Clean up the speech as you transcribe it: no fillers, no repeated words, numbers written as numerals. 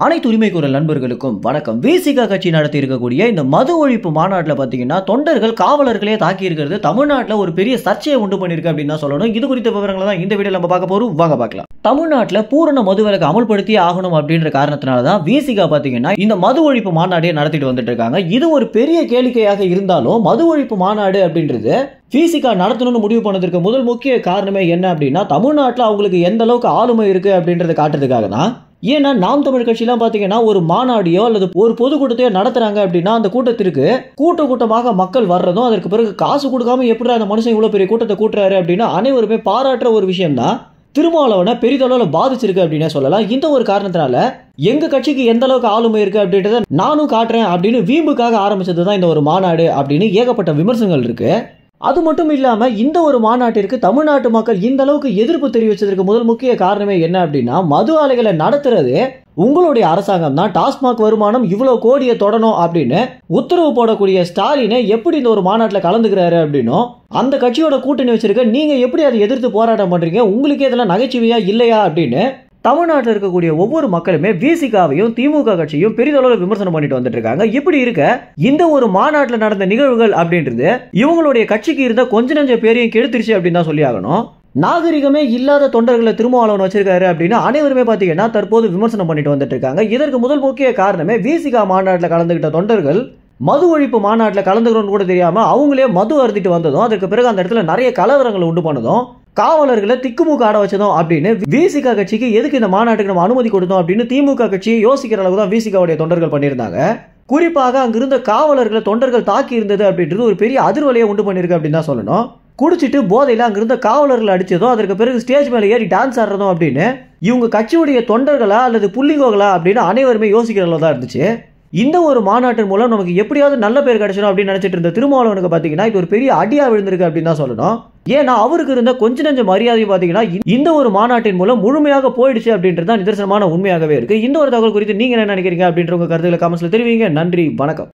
அனைத்து உரிமை குரல் நண்பர்களுக்கும் வணக்கம். விசிக கட்சி நடத்தி இருக்கக்கூடிய இந்த மது ஒழிப்பு மாநாட்டில் பார்த்தீங்கன்னா தொண்டர்கள் காவலர்களே தாக்கி இருக்கிறது தமிழ்நாட்டில் ஒரு பெரிய சர்ச்சையை உண்டு பண்ணியிருக்கு அப்படின்னு தான் சொல்லணும். இது குறித்த விவரங்களை தான் இந்த வீடியோவில் நம்ம பார்க்க போறோம். வாங்க பார்க்கலாம். தமிழ்நாட்டில் பூரண மதுவிலக்கு அமல்படுத்தி ஆகணும் அப்படின்ற காரணத்தினால தான் விசிக பார்த்தீங்கன்னா இந்த மது ஒழிப்பு மாநாடே நடத்திட்டு வந்துட்டு இருக்காங்க. இது ஒரு பெரிய கேளிக்கையாக இருந்தாலும் மது ஒழிப்பு மாநாடு அப்படின்றது விசிக நடத்தணும்னு முடிவு பண்ணதற்கு முதல் முக்கிய காரணமே என்ன அப்படின்னா தமிழ்நாட்டில் அவங்களுக்கு எந்த அளவுக்கு ஆளுமை இருக்கு அப்படின்றத காட்டுறதுக்காக தான். ஏன்னா நாம் தமிழ் கட்சியெல்லாம் பார்த்தீங்கன்னா ஒரு மாநாடியோ அல்லது ஒரு பொதுக்கூட்டத்தையோ நடத்துறாங்க அப்படின்னா அந்த கூட்டத்திற்கு கூட்டமாக மக்கள் வர்றதும் அதற்கு பிறகு காசு கொடுக்காம எப்படி அந்த மனுஷன் இவ்வளோ பெரிய கூட்டத்தை கூட்டுறாரு அப்படின்னு அனைவருமே பாராட்டுற ஒரு விஷயம் தான் திருமாவளவனை பெரிதளவில் பாதிச்சிருக்கு அப்படின்னு சொல்லலாம். இந்த ஒரு காரணத்தினால எங்க கட்சிக்கு எந்த அளவுக்கு ஆளுமை இருக்கு அப்படின்றத நானும் காட்டுறேன் அப்படின்னு வீம்புக்காக ஆரம்பிச்சது தான் இந்த ஒரு மாநாடு அப்படின்னு ஏகப்பட்ட விமர்சனங்கள் இருக்கு. அது மட்டும் இல்லாம இந்த ஒரு மாநாட்டிற்கு தமிழ்நாட்டு மக்கள் இந்த அளவுக்கு எதிர்ப்பு தெரிவிச்சதற்கு முதல் முக்கிய காரணமே என்ன அப்படின்னா மது ஆலைகளை நடத்துறது உங்களுடைய அரசாங்கம் தான். டாஸ்மாக் வருமானம் இவ்வளவு கோடியை தொடணும் அப்படின்னு உத்தரவு போடக்கூடிய ஸ்டாலினை எப்படி இந்த ஒரு மாநாட்டில் கலந்துக்கிறாரு அப்படின்னும் அந்த கட்சியோட கூட்டணி வச்சிருக்க நீங்க எப்படி அதை எதிர்த்து போராட்டம் பண்றீங்க, உங்களுக்கு இதெல்லாம் நகைச்சுவையா இல்லையா அப்படின்னு தமிழ்நாட்டில் இருக்கக்கூடிய ஒவ்வொரு மக்களுமே விசிகாவையும் திமுக கட்சியும் பெரிதளவில் விமர்சனம் பண்ணிட்டு வந்துட்டு இருக்காங்க. இப்படி இருக்க இந்த ஒரு மாநாட்டில் நடந்த நிகழ்வுகள் அப்படின்றது இவங்களுடைய கட்சிக்கு இருந்த கொஞ்ச நஞ்ச பேரையும் கெடுத்துருச்சு அப்படின்னு தான் சொல்லி ஆகணும். நாகரிகமே இல்லாத தொண்டர்களை திருமாவளவன் வச்சிருக்காரு அப்படின்னு அனைவருமே பார்த்தீங்கன்னா தற்போது விமர்சனம் பண்ணிட்டு வந்துட்டு இருக்காங்க. இதற்கு முதல் முக்கிய காரணமே விசிகா மாநாட்டில் கலந்துகிட்ட தொண்டர்கள் மது ஒழிப்பு மாநாட்டில் கலந்துக்கணும்னு கூட தெரியாம அவங்களே மது அருந்திட்டு வந்ததும் அதற்கு பிறகு அந்த இடத்துல நிறைய கலவரங்களை உண்டு பண்ணதும் காவலர்களை திக்குமுக ஆட வச்சதும் அப்படின்னு விசிக கட்சிக்கு எதுக்கு இந்த மாநாட்டுக்கு நம்ம அனுமதி கொடுத்தோம் அப்படின்னு திமுக கட்சியை யோசிக்கிற அளவுக்கு தான் விசிகாவுடைய தொண்டர்கள் பண்ணியிருந்தாங்க. குறிப்பாக அங்கிருந்த காவலர்களை தொண்டர்கள் தாக்கி இருந்தது அப்படின்றது ஒரு பெரிய அதிர்வலையை உண்டு பண்ணியிருக்கு அப்படின்னு தான் சொல்லணும். குடிச்சிட்டு போதையில் அங்கிருந்த காவலர்கள் அடிச்சதும் அதற்கு பிறகு ஸ்டேஜ் மேலே ஏறி டான்ஸ் ஆடுறதும் அப்படின்னு இவங்க கட்சியுடைய தொண்டர்களா அல்லது புள்ளிங்கோகளா அப்படின்னு அனைவருமே யோசிக்கிற அளவு தான் இருந்துச்சு. இந்த ஒரு மாநாட்டின் மூலம் நமக்கு எப்படியாவது நல்ல பேர் கிடைச்சிடும் அப்படின்னு நினைச்சிட்டு இருந்த திருமாவளவனுக்கு பார்த்தீங்கன்னா இது ஒரு பெரிய அடியா விழுந்திருக்கு அப்படின்னு தான் சொல்லணும். ஏன்னா அவருக்கு இருந்த கொஞ்ச நஞ்ச மரியாதை பார்த்தீங்கன்னா இந்த ஒரு மாநாட்டின் மூலம் முழுமையாக போயிடுச்சு அப்படின்றது தான் நிதர்சனமான உண்மையாகவே இருக்கு. இந்த ஒரு தகவல் குறித்து நீங்க என்ன நினைக்கிறீங்க அப்படின்ற உங்க கருத்துக்களை கமெண்ட்ஸ்ல தெரிவிங்க. நன்றி, வணக்கம்.